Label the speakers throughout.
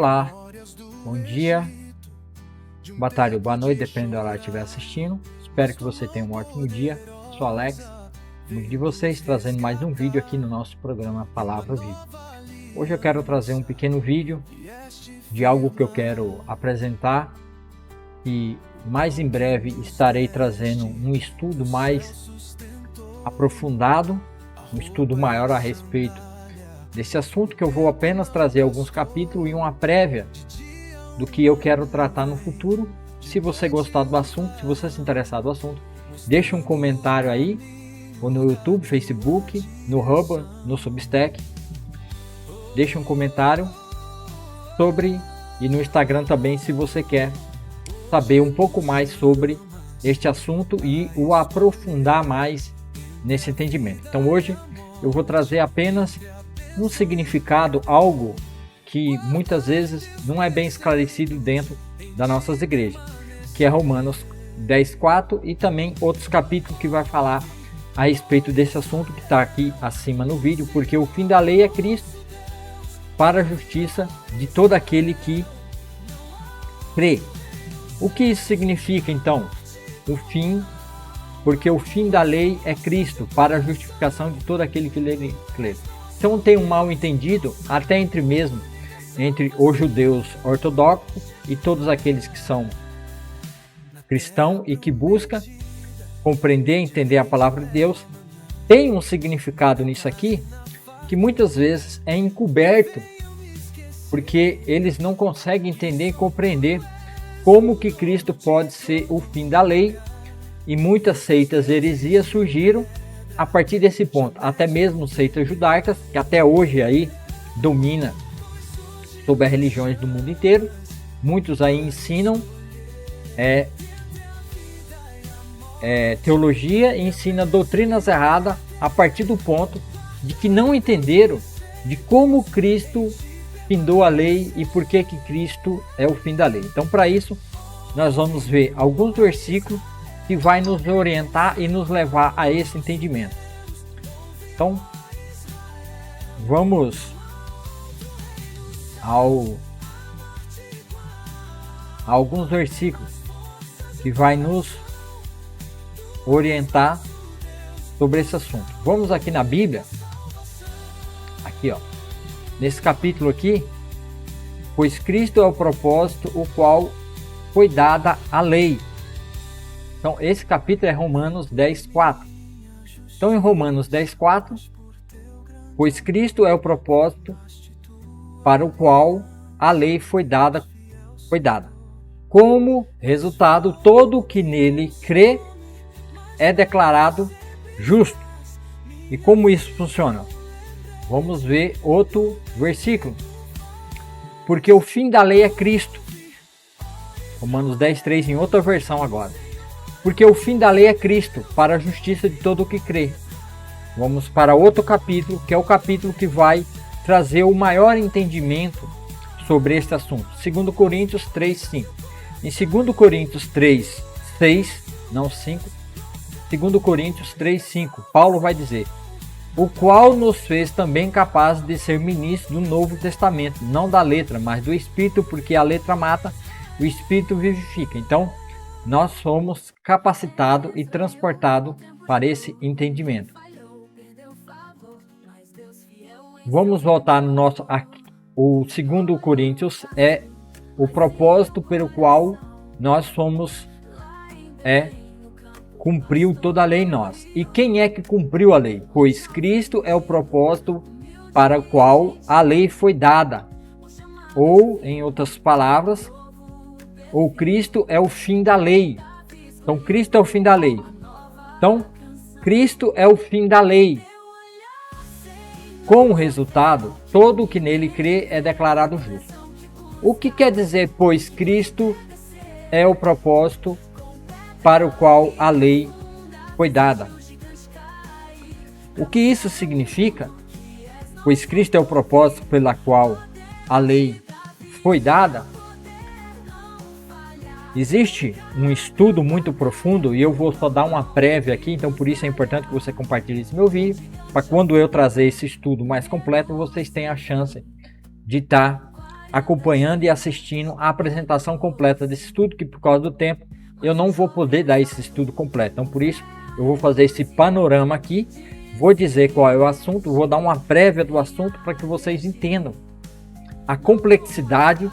Speaker 1: Olá, bom dia, boa tarde ou boa noite, dependendo da hora que estiver assistindo. Espero que você tenha um ótimo dia. Sou Alex, amigo de vocês, trazendo mais um vídeo aqui no nosso programa Palavra Viva. Hoje eu quero trazer um pequeno vídeo de algo que eu quero apresentar e mais em breve estarei trazendo um estudo mais aprofundado, um estudo maior a respeito desse assunto, que eu vou apenas trazer alguns capítulos e uma prévia do que eu quero tratar no futuro. Se você gostar do assunto, se você se interessar do assunto, deixa um comentário aí, ou no YouTube, Facebook, no Hubble, no Substack. Deixa um comentário sobre, e no Instagram também, se você quer saber um pouco mais sobre este assunto e o aprofundar mais nesse entendimento. Então hoje eu vou trazer apenas um significado, algo que muitas vezes não é bem esclarecido dentro das nossas igrejas, que é Romanos 10:4 e também outros capítulos que vai falar a respeito desse assunto que está aqui acima no vídeo, porque o fim da lei é Cristo para a justiça de todo aquele que crê. O que isso significa então? O fim, porque o fim da lei é Cristo para a justificação de todo aquele que crê. Então tem um mal entendido até entre os judeus ortodoxos e todos aqueles que são cristãos e que buscam compreender, entender a palavra de Deus. Tem um significado nisso aqui que muitas vezes é encoberto, porque eles não conseguem entender e compreender como que Cristo pode ser o fim da lei, e muitas seitas heresias surgiram a partir desse ponto, até mesmo seitas judaicas, que até hoje aí domina sobre as religiões do mundo inteiro. Muitos aí ensinam teologia e ensinam doutrinas erradas a partir do ponto de que não entenderam de como Cristo findou a lei e por que Cristo é o fim da lei. Então, para isso, nós vamos ver alguns versículos que vai nos orientar e nos levar a esse entendimento. Então, vamos a alguns versículos que vai nos orientar sobre esse assunto. Vamos aqui na Bíblia, aqui ó, nesse capítulo aqui, pois Cristo é o propósito o qual foi dada a lei. Então esse capítulo é Romanos 10:4. Então em Romanos 10:4, pois Cristo é o propósito para o qual a lei foi dada. Como resultado, todo o que nele crê é declarado justo. E como isso funciona? Vamos ver outro versículo. Porque o fim da lei é Cristo. Romanos 10:3 em outra versão agora. Porque o fim da lei é Cristo para a justiça de todo o que crê. Vamos para outro capítulo, que é o capítulo que vai trazer o maior entendimento sobre este assunto. 2 Coríntios 3:5. Em 2 Coríntios 3:6, não 5. 2 Coríntios 3:5, Paulo vai dizer: o qual nos fez também capazes de ser ministros do Novo Testamento, não da letra, mas do Espírito, porque a letra mata, o Espírito vivifica. Então, nós somos capacitados e transportados para esse entendimento. Vamos voltar no nosso... O 2 Coríntios é o propósito pelo qual nós somos... cumpriu toda a lei em nós. E quem é que cumpriu a lei? Pois Cristo é o propósito para o qual a lei foi dada. Ou, em outras palavras, ou Cristo é o fim da lei. Então, Cristo é o fim da lei. Então, Cristo é o fim da lei. Com o resultado, todo o que nele crê é declarado justo. O que quer dizer, pois Cristo é o propósito para o qual a lei foi dada? O que isso significa? Pois Cristo é o propósito pela qual a lei foi dada. Existe um estudo muito profundo e eu vou só dar uma prévia aqui, então por isso é importante que você compartilhe esse meu vídeo, para quando eu trazer esse estudo mais completo, vocês tenham a chance de estar acompanhando e assistindo a apresentação completa desse estudo, que por causa do tempo eu não vou poder dar esse estudo completo. Então por isso eu vou fazer esse panorama aqui, vou dizer qual é o assunto, vou dar uma prévia do assunto para que vocês entendam a complexidade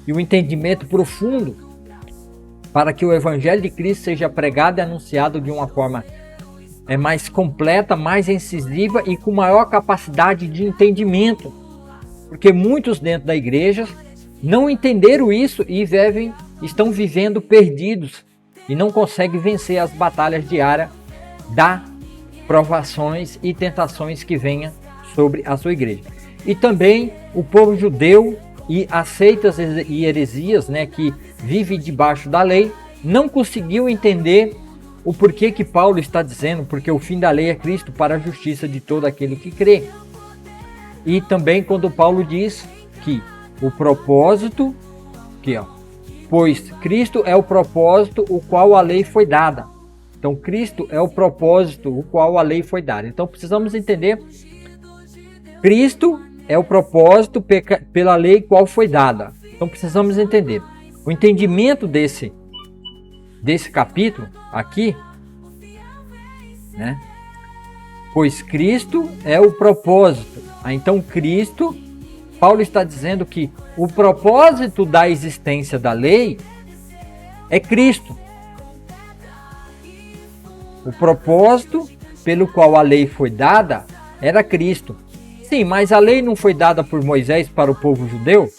Speaker 1: e o entendimento profundo para que o Evangelho de Cristo seja pregado e anunciado de uma forma mais completa, mais incisiva e com maior capacidade de entendimento. Porque muitos dentro da igreja não entenderam isso e estão vivendo perdidos e não conseguem vencer as batalhas diárias das provações e tentações que venham sobre a sua igreja. E também o povo judeu e as seitas e heresias, que vive debaixo da lei, não conseguiu entender o porquê que Paulo está dizendo, porque o fim da lei é Cristo para a justiça de todo aquele que crê. E também quando Paulo diz que o propósito, pois Cristo é o propósito o qual a lei foi dada. Então Cristo é o propósito o qual a lei foi dada. Então precisamos entender, Cristo é o propósito pela lei qual foi dada. Então precisamos entender. O entendimento desse capítulo aqui, pois Cristo é o propósito. Então Cristo, Paulo está dizendo que o propósito da existência da lei é Cristo. O propósito pelo qual a lei foi dada era Cristo. Sim, mas a lei não foi dada por Moisés para o povo judeu?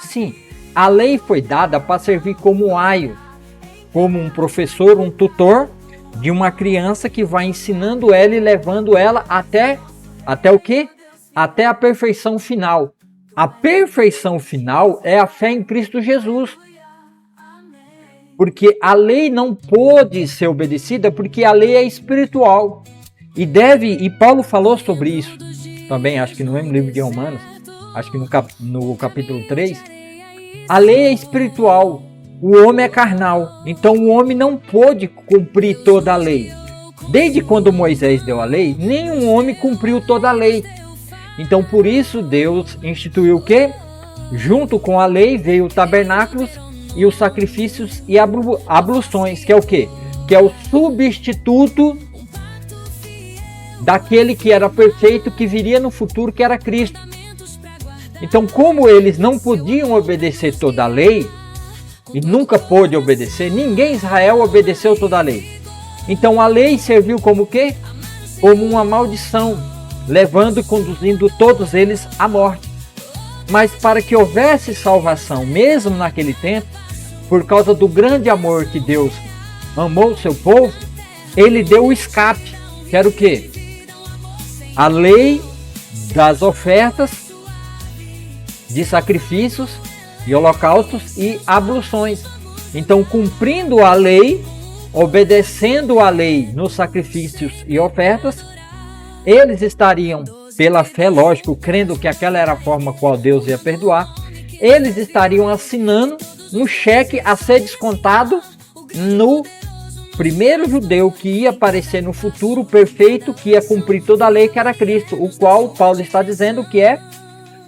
Speaker 1: Sim, a lei foi dada para servir como aio, como um professor, um tutor de uma criança que vai ensinando ela e levando ela até o quê? Até a perfeição final. A perfeição final é a fé em Cristo Jesus. Porque a lei não pôde ser obedecida porque a lei é espiritual. E Paulo falou sobre isso também, acho que no mesmo livro de Romanos, acho que no capítulo 3. A lei é espiritual, o homem é carnal. Então o homem não pôde cumprir toda a lei. Desde quando Moisés deu a lei, nenhum homem cumpriu toda a lei. Então por isso Deus instituiu o quê? Junto com a lei veio o tabernáculos e os sacrifícios e abluções, que é o quê? Que é o substituto daquele que era perfeito, que viria no futuro, que era Cristo. Então, como eles não podiam obedecer toda a lei, e nunca pôde obedecer, ninguém em Israel obedeceu toda a lei. Então a lei serviu como o quê? Como uma maldição, levando e conduzindo todos eles à morte. Mas para que houvesse salvação, mesmo naquele tempo, por causa do grande amor que Deus amou o seu povo, ele deu o escape, que era o quê? A lei das ofertas, de sacrifícios e holocaustos e abluções. Então, cumprindo a lei, obedecendo a lei nos sacrifícios e ofertas, eles estariam, pela fé, lógico, crendo que aquela era a forma qual Deus ia perdoar, eles estariam assinando um cheque a ser descontado no primeiro judeu que ia aparecer no futuro perfeito, que ia cumprir toda a lei, que era Cristo, o qual Paulo está dizendo que é,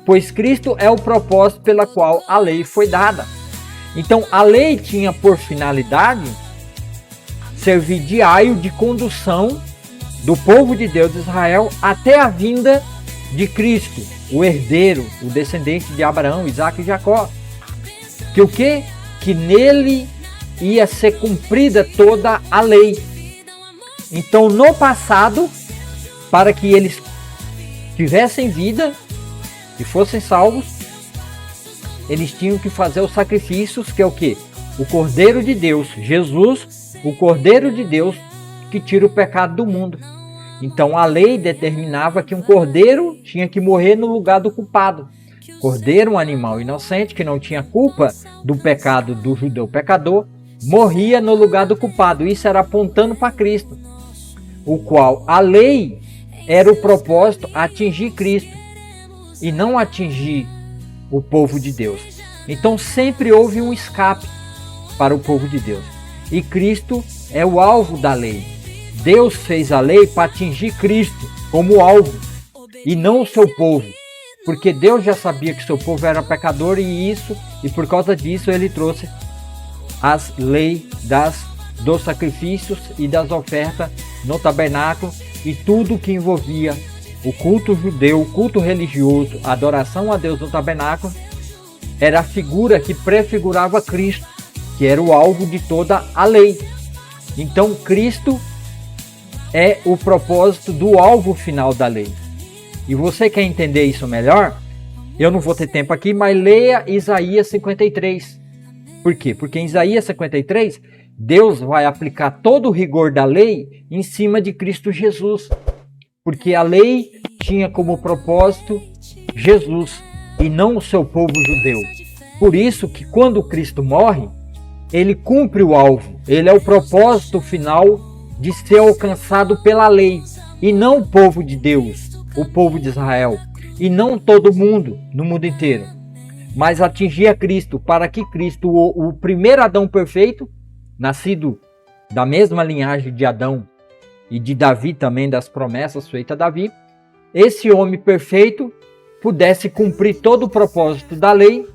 Speaker 1: pois Cristo é o propósito pela qual a lei foi dada. Então a lei tinha por finalidade servir de aio de condução do povo de Deus de Israel até a vinda de Cristo, o herdeiro, o descendente de Abraão, Isaac e Jacó. Que o quê? Que nele ia ser cumprida toda a lei. Então no passado, para que eles tivessem vida e fossem salvos, eles tinham que fazer os sacrifícios, que é o quê? O Cordeiro de Deus, Jesus, o Cordeiro de Deus que tira o pecado do mundo. Então a lei determinava que um cordeiro tinha que morrer no lugar do culpado. Cordeiro, um animal inocente que não tinha culpa do pecado do judeu pecador, morria no lugar do culpado. Isso era apontando para Cristo, o qual a lei era o propósito atingir Cristo e não atingir o povo de Deus. Então sempre houve um escape para o povo de Deus. E Cristo é o alvo da lei. Deus fez a lei para atingir Cristo como alvo e não o seu povo. porque Deus já sabia que seu povo era pecador e por causa disso ele trouxe as leis dos sacrifícios e das ofertas no tabernáculo e tudo que envolvia o culto judeu, o culto religioso, a adoração a Deus no tabernáculo, era a figura que prefigurava Cristo, que era o alvo de toda a lei. Então Cristo é o propósito do alvo final da lei. E você quer entender isso melhor? Eu não vou ter tempo aqui, mas leia Isaías 53. Por quê? Porque em Isaías 53, Deus vai aplicar todo o rigor da lei em cima de Cristo Jesus. Porque a lei tinha como propósito Jesus e não o seu povo judeu. Por isso que quando Cristo morre, ele cumpre o alvo. Ele é o propósito final de ser alcançado pela lei. E não o povo de Deus, o povo de Israel. E não todo mundo, no mundo inteiro. Mas atingir a Cristo, para que Cristo, o primeiro Adão perfeito, nascido da mesma linhagem de Adão e de Davi também, das promessas feitas a Davi, esse homem perfeito pudesse cumprir todo o propósito da lei,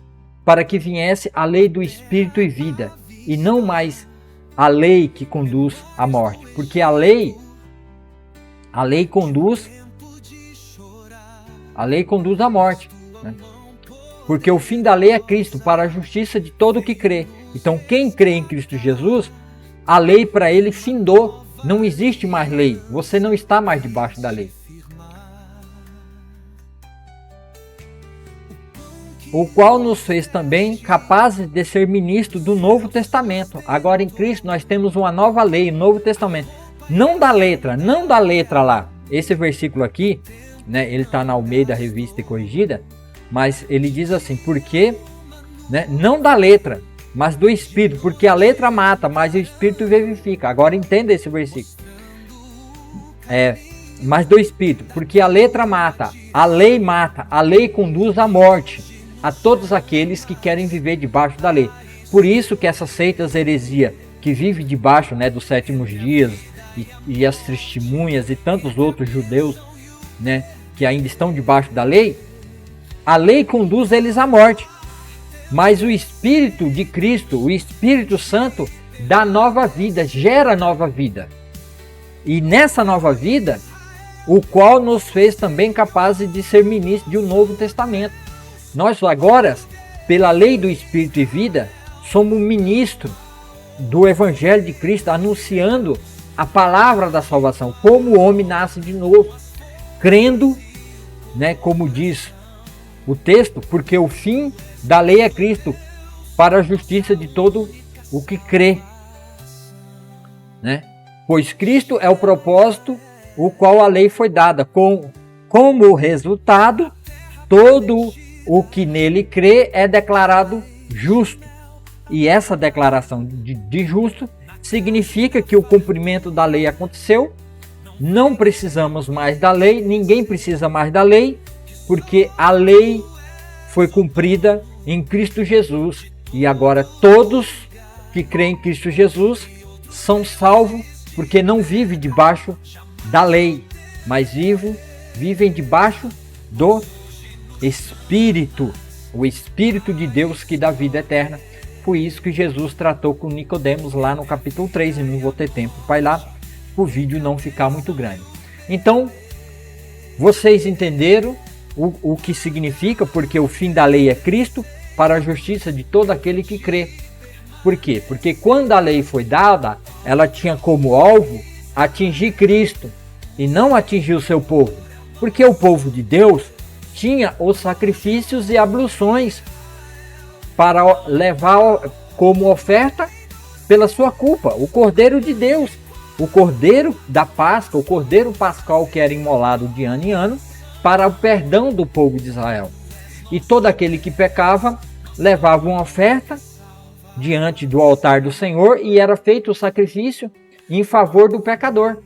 Speaker 1: para que viesse a lei do Espírito e vida, e não mais a lei que conduz à morte. Porque a lei conduz à morte, né? Porque o fim da lei é Cristo, para a justiça de todo o que crê. Então quem crê em Cristo Jesus, a lei para ele findou. Não existe mais lei. Você não está mais debaixo da lei. O qual nos fez também capazes de ser ministros do Novo Testamento. Agora em Cristo nós temos uma nova lei, um Novo Testamento. Não da letra lá. Esse versículo aqui, né, ele está na Almeida Revista e Corrigida, mas ele diz assim, porque, né, não da letra, mas do Espírito, porque a letra mata, mas o Espírito vivifica. Agora entenda esse versículo. Mas do Espírito, porque a letra mata, a lei conduz à morte a todos aqueles que querem viver debaixo da lei. Por isso que essas seitas heresia que vivem debaixo, né, dos sétimos dias e as testemunhas e tantos outros judeus, né, que ainda estão debaixo da lei, a lei conduz eles à morte. Mas o Espírito de Cristo, o Espírito Santo, dá nova vida, gera nova vida. E nessa nova vida, o qual nos fez também capazes de ser ministros de um Novo Testamento. Nós agora, pela lei do Espírito e vida, somos ministros do Evangelho de Cristo, anunciando a palavra da salvação, como o homem nasce de novo, crendo, né, como diz o texto, porque o fim da lei é Cristo, para a justiça de todo o que crê, né? Pois Cristo é o propósito o qual a lei foi dada, como resultado, todo o que nele crê é declarado justo. E essa declaração de justo significa que o cumprimento da lei aconteceu, não precisamos mais da lei, ninguém precisa mais da lei, porque a lei foi cumprida em Cristo Jesus. E agora todos que creem em Cristo Jesus são salvos, porque não vivem debaixo da lei, mas vivem debaixo do Espírito, o Espírito de Deus que dá vida eterna. Foi isso que Jesus tratou com Nicodemos lá no capítulo 3, e não vou ter tempo para ir lá, o vídeo não ficar muito grande. Então, vocês entenderam o que significa, porque o fim da lei é Cristo, para a justiça de todo aquele que crê. Por quê? Porque quando a lei foi dada, ela tinha como alvo atingir Cristo e não atingir o seu povo. Porque o povo de Deus tinha os sacrifícios e abluções para levar como oferta pela sua culpa o Cordeiro de Deus, o Cordeiro da Páscoa, o Cordeiro Pascal que era imolado de ano em ano para o perdão do povo de Israel. E todo aquele que pecava levava uma oferta diante do altar do Senhor e era feito o sacrifício em favor do pecador.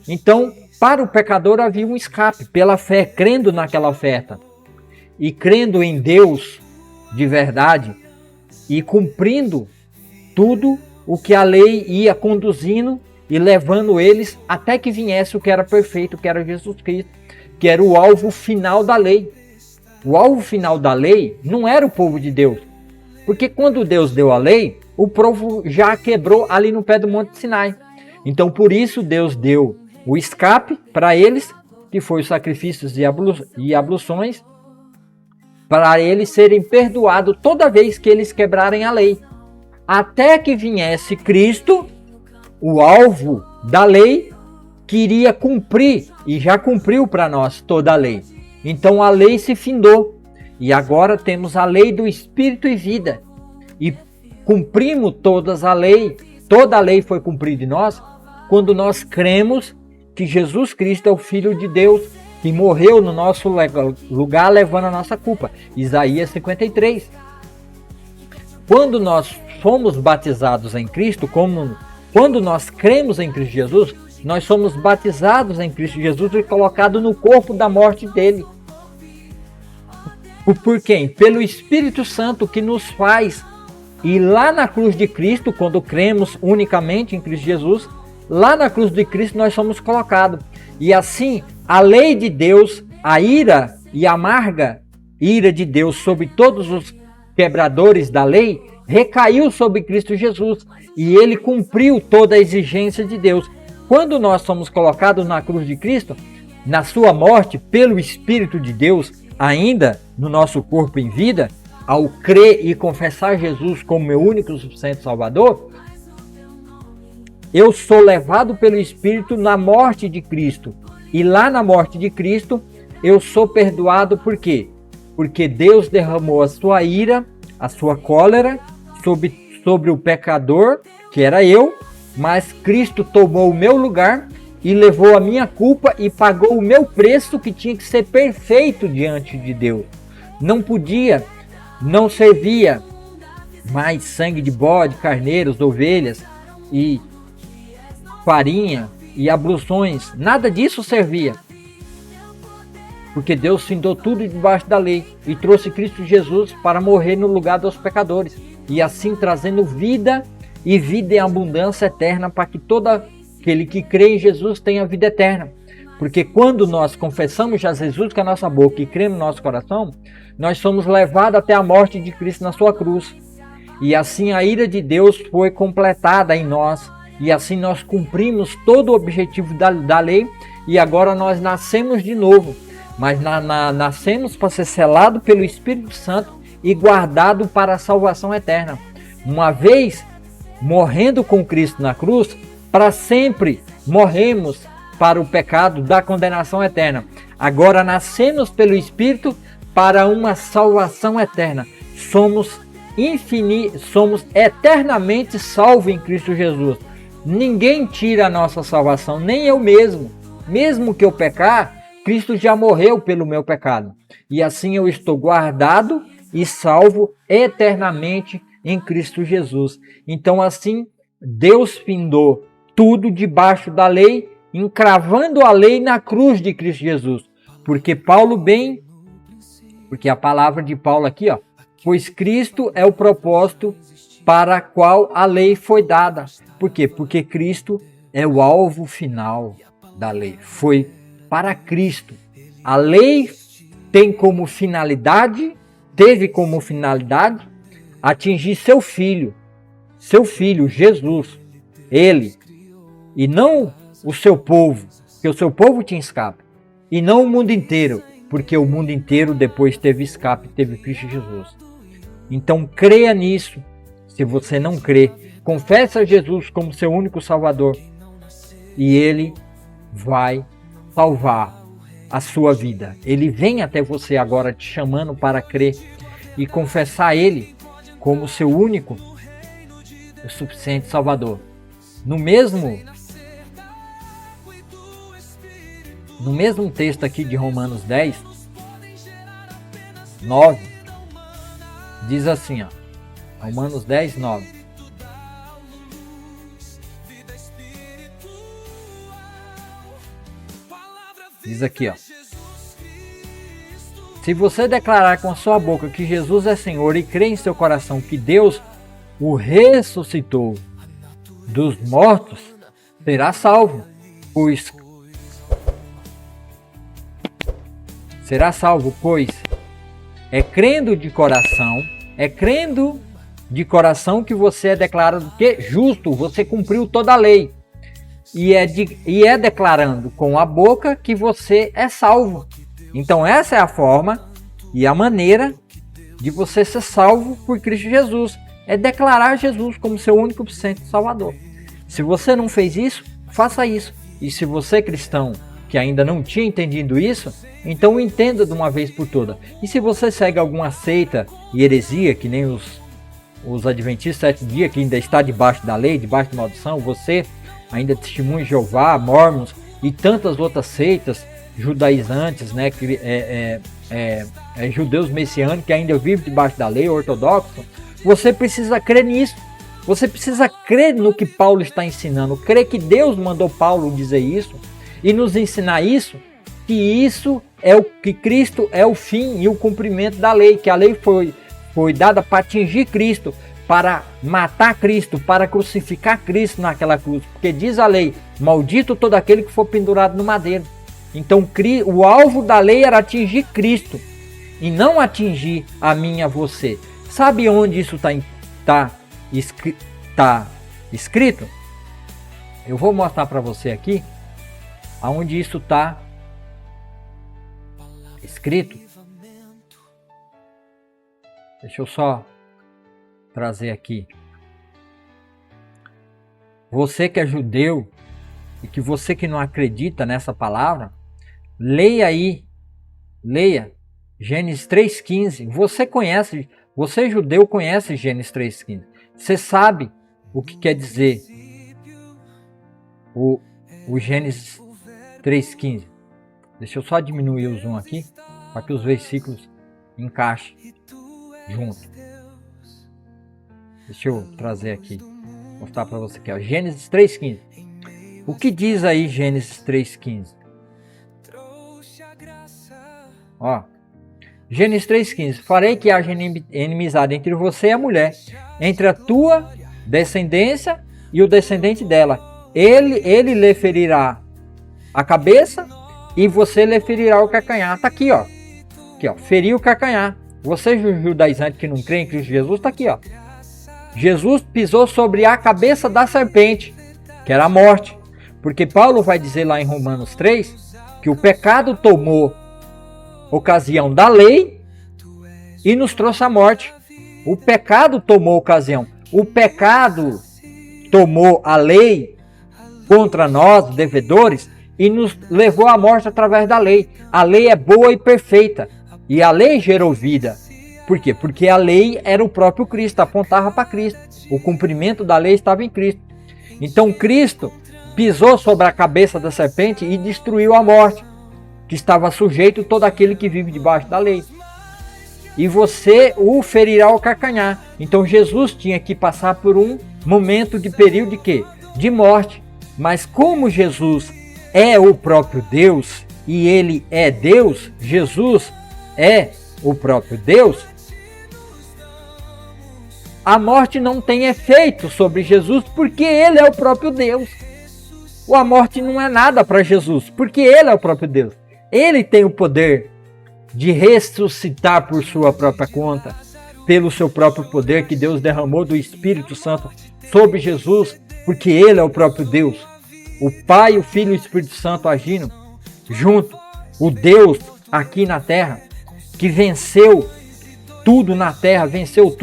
Speaker 1: Então, para o pecador havia um escape pela fé, crendo naquela oferta e crendo em Deus de verdade e cumprindo tudo o que a lei ia conduzindo e levando eles até que viesse o que era perfeito, que era Jesus Cristo, que era o alvo final da lei. O alvo final da lei não era o povo de Deus. Porque quando Deus deu a lei, o povo já quebrou ali no pé do Monte Sinai. Então por isso Deus deu o escape para eles, que foi os sacrifícios e abluções, para eles serem perdoados toda vez que eles quebrarem a lei. Até que viesse Cristo, o alvo da lei, que iria cumprir, e já cumpriu para nós toda a lei. Então a lei se findou, e agora temos a lei do Espírito e vida. E cumprimos toda a lei foi cumprida em nós, quando nós cremos que Jesus Cristo é o Filho de Deus, que morreu no nosso lugar levando a nossa culpa. Isaías 53. Quando nós fomos batizados em Cristo, quando nós cremos em Cristo Jesus, nós somos batizados em Cristo Jesus e colocados no corpo da morte dele. Por quem? Pelo Espírito Santo, que nos faz ir lá na cruz de Cristo, quando cremos unicamente em Cristo Jesus, lá na cruz de Cristo nós somos colocados. E assim, a lei de Deus, a ira e amarga ira de Deus sobre todos os quebradores da lei, recaiu sobre Cristo Jesus. E ele cumpriu toda a exigência de Deus. Quando nós somos colocados na cruz de Cristo, na sua morte, pelo Espírito de Deus, ainda no nosso corpo em vida, ao crer e confessar Jesus como meu único e suficiente Salvador, eu sou levado pelo Espírito na morte de Cristo. E lá na morte de Cristo, eu sou perdoado por quê? Porque Deus derramou a sua ira, a sua cólera sobre o pecador, que era eu, mas Cristo tomou o meu lugar e levou a minha culpa e pagou o meu preço, que tinha que ser perfeito diante de Deus. Não servia mais sangue de bode, carneiros, ovelhas e farinha e abluções, nada disso servia. Porque Deus findou tudo debaixo da lei e trouxe Cristo Jesus para morrer no lugar dos pecadores, e assim trazendo vida e vida em abundância eterna, para que todo aquele que crê em Jesus tenha vida eterna. Porque quando nós confessamos já Jesus com a nossa boca e cremos no nosso coração, nós somos levados até a morte de Cristo na sua cruz. E assim a ira de Deus foi completada em nós. E assim nós cumprimos todo o objetivo da lei. E agora nós nascemos de novo. Mas nascemos para ser selado pelo Espírito Santo e guardado para a salvação eterna. Uma vez morrendo com Cristo na cruz, para sempre morremos para o pecado da condenação eterna. Agora nascemos pelo Espírito para uma salvação eterna. Somos eternamente salvos em Cristo Jesus. Ninguém tira a nossa salvação, nem eu mesmo. Mesmo que eu pecar, Cristo já morreu pelo meu pecado. E assim eu estou guardado e salvo eternamente em Cristo Jesus. Então assim, Deus findou tudo debaixo da lei, encravando a lei na cruz de Cristo Jesus. Porque a palavra de Paulo aqui, pois Cristo é o propósito para o qual a lei foi dada. Por quê? Porque Cristo é o alvo final da lei. Foi para Cristo. A lei teve como finalidade atingir seu filho Jesus, ele, e não o seu povo, porque o seu povo tinha escape, e não o mundo inteiro, porque o mundo inteiro depois teve escape, teve Cristo Jesus. Então creia nisso. Se você não crê, confessa Jesus como seu único Salvador, e ele vai salvar a sua vida. Ele vem até você agora te chamando para crer e confessar ele como seu único e suficiente Salvador. No mesmo texto aqui de Romanos 10, 9, diz assim, Romanos 10, 9. Diz aqui, se você declarar com a sua boca que Jesus é Senhor e crer em seu coração que Deus o ressuscitou dos mortos, será salvo, pois É crendo de coração, que você é declarado que justo, você cumpriu toda a lei. E é declarando com a boca que você é salvo. Então essa é a forma e a maneira de você ser salvo por Cristo Jesus. É declarar Jesus como seu único suficiente Salvador. Se você não fez isso, faça isso. E se você é cristão que ainda não tinha entendido isso, então entenda de uma vez por todas. E se você segue alguma seita e heresia, que nem os Adventistas 7 dias, que ainda está debaixo da lei, debaixo de maldição, você ainda testemunha de Jeová, Mormons e tantas outras seitas judaizantes, né, que judeus messiânicos que ainda vivem debaixo da lei, ortodoxo, você precisa crer nisso. Você precisa crer no que Paulo está ensinando, crer que Deus mandou Paulo dizer isso e nos ensinar isso, que isso é o que Cristo é o fim e o cumprimento da lei, que a lei foi dada para atingir Cristo, para matar Cristo, para crucificar Cristo naquela cruz, porque diz a lei, maldito todo aquele que for pendurado no madeiro. Então o alvo da lei era atingir Cristo e não atingir a mim e a você. Sabe onde isso está escrito? Eu vou mostrar para você aqui aonde isso está escrito. Deixa eu só trazer aqui. Você que é judeu e que você que não acredita nessa palavra, leia Gênesis 3,15. Você judeu conhece Gênesis 3,15. Você sabe o que quer dizer o Gênesis 3,15. Deixa eu só diminuir o zoom aqui, para que os versículos encaixem junto. Deixa eu trazer aqui, mostrar para você aqui, ó. Gênesis 3,15. O que diz aí Gênesis 3,15? Ó, Gênesis 3,15. Farei que haja inimizade entre você e a mulher, entre a tua descendência e o descendente dela. Ele lhe ferirá a cabeça e você lhe ferirá o calcanhar. Tá aqui, ó. Aqui, ó. Ferir o calcanhar. Você, judaizante que não crê em Cristo Jesus, tá aqui, ó. Jesus pisou sobre a cabeça da serpente, que era a morte. Porque Paulo vai dizer lá em Romanos 3 que o pecado tomou ocasião da lei e nos trouxe a morte. O pecado tomou ocasião. O pecado tomou a lei contra nós, devedores, e nos levou à morte através da lei. A lei é boa e perfeita. E a lei gerou vida. Por quê? Porque a lei era o próprio Cristo, apontava para Cristo. O cumprimento da lei estava em Cristo. Então Cristo pisou sobre a cabeça da serpente e destruiu a morte, que estava sujeito todo aquele que vive debaixo da lei. E você o ferirá ao calcanhar. Então Jesus tinha que passar por um momento de período de quê? De morte. Mas como Jesus é o próprio Deus e ele é Deus, Jesus é o próprio Deus, a morte não tem efeito sobre Jesus porque ele é o próprio Deus. A morte não é nada para Jesus porque ele é o próprio Deus. Ele tem o poder de ressuscitar por sua própria conta, pelo seu próprio poder que Deus derramou do Espírito Santo sobre Jesus, porque ele é o próprio Deus. O Pai, o Filho e o Espírito Santo agindo junto. O Deus aqui na terra, que venceu tudo na terra, venceu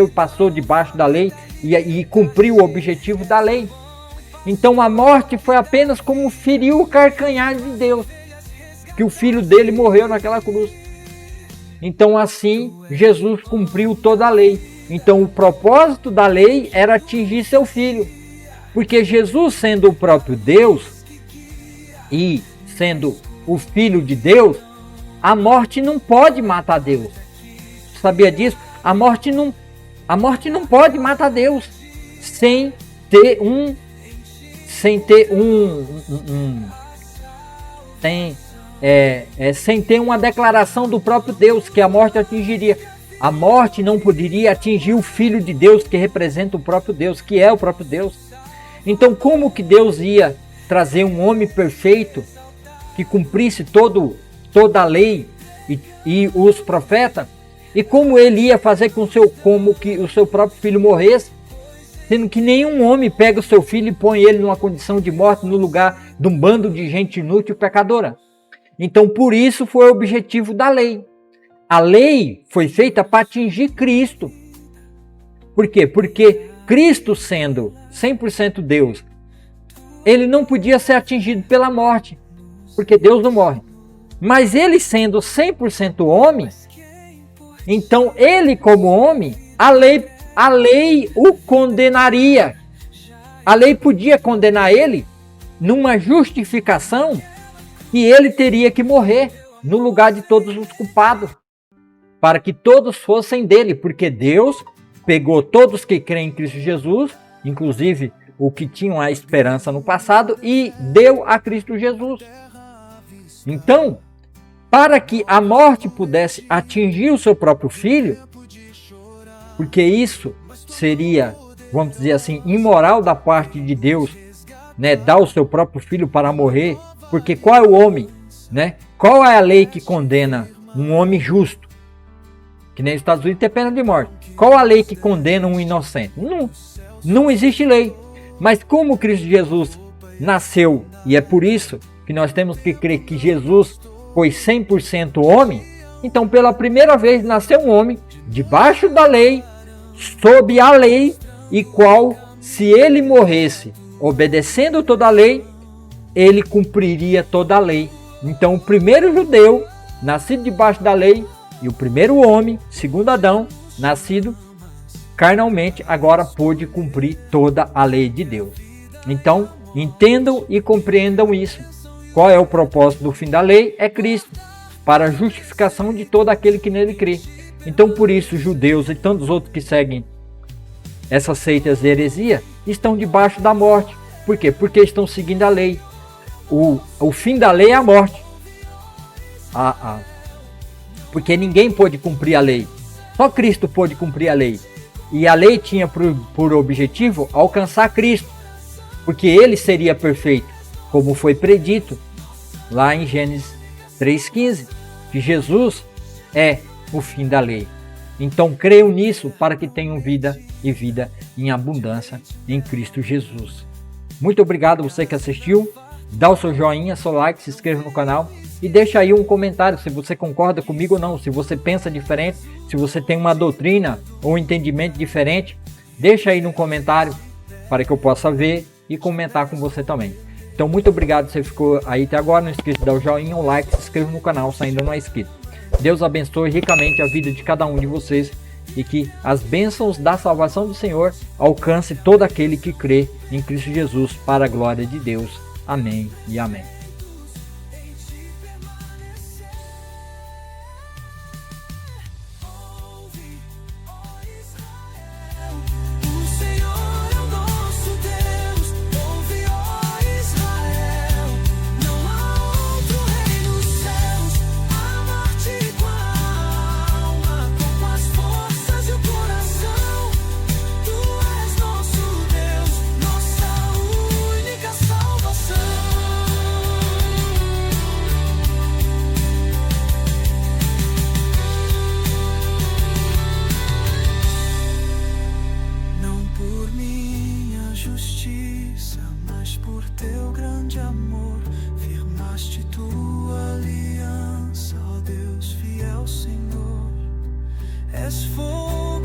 Speaker 1: e passou debaixo da lei e cumpriu o objetivo da lei. Então a morte foi apenas como feriu o calcanhar de Deus, que o filho dele morreu naquela cruz. Então assim Jesus cumpriu toda a lei. Então o propósito da lei era atingir seu filho, porque Jesus, sendo o próprio Deus e sendo o Filho de Deus, a morte não pode matar Deus. Sabia disso? A morte não pode matar Deus sem ter uma declaração do próprio Deus que a morte atingiria. A morte não poderia atingir o Filho de Deus, que representa o próprio Deus, que é o próprio Deus. Então como que Deus ia trazer um homem perfeito que cumprisse toda a lei e os profetas E como ele ia fazer como que o seu próprio filho morresse, sendo que nenhum homem pega o seu filho e põe ele numa condição de morte no lugar de um bando de gente inútil e pecadora. Então, por isso foi o objetivo da lei. A lei foi feita para atingir Cristo. Por quê? Porque Cristo, sendo 100% Deus, ele não podia ser atingido pela morte, porque Deus não morre. Mas ele sendo 100% homem, então ele como homem, a lei o condenaria. A lei podia condenar ele numa justificação que ele teria que morrer no lugar de todos os culpados, para que todos fossem dele, porque Deus pegou todos que creem em Cristo Jesus, inclusive o que tinham a esperança no passado, e deu a Cristo Jesus. Então, para que a morte pudesse atingir o seu próprio filho, porque isso seria, vamos dizer assim, imoral da parte de Deus, né, dar o seu próprio filho para morrer, porque qual é o homem, né? Qual é a lei que condena um homem justo? Que nem os Estados Unidos tem pena de morte. Qual a lei que condena um inocente? Não existe lei. Mas como Cristo Jesus nasceu, e é por isso que nós temos que crer que Jesus foi 100% homem, então pela primeira vez nasceu um homem debaixo da lei, sob a lei, e qual, se ele morresse obedecendo toda a lei, ele cumpriria toda a lei. Então o primeiro judeu, nascido debaixo da lei, e o primeiro homem, segundo Adão, nascido carnalmente, agora pôde cumprir toda a lei de Deus. Então, entendam e compreendam isso. Qual é o propósito do fim da lei? É Cristo, para a justificação de todo aquele que nele crê. Então, por isso, judeus e tantos outros que seguem essas seitas de heresia estão debaixo da morte. Por quê? Porque estão seguindo a lei. O fim da lei é a morte. Porque ninguém pôde cumprir a lei. Só Cristo pôde cumprir a lei. E a lei tinha por objetivo alcançar Cristo, porque ele seria perfeito, como foi predito lá em Gênesis 3,15, que Jesus é o fim da lei. Então creiam nisso para que tenham vida e vida em abundância em Cristo Jesus. Muito obrigado a você que assistiu. Dá o seu joinha, seu like, se inscreva no canal e deixa aí um comentário se você concorda comigo ou não, se você pensa diferente, se você tem uma doutrina ou um entendimento diferente, deixa aí no comentário para que eu possa ver e comentar com você também. Então muito obrigado se você ficou aí até agora, não esqueça de dar o joinha, o like, se inscreva no canal se ainda não é inscrito. Deus abençoe ricamente a vida de cada um de vocês e que as bênçãos da salvação do Senhor alcance todo aquele que crê em Cristo Jesus para a glória de Deus. Amém e amém.
Speaker 2: Mas por teu grande amor, firmaste tua aliança, ó Deus fiel Senhor. És fogo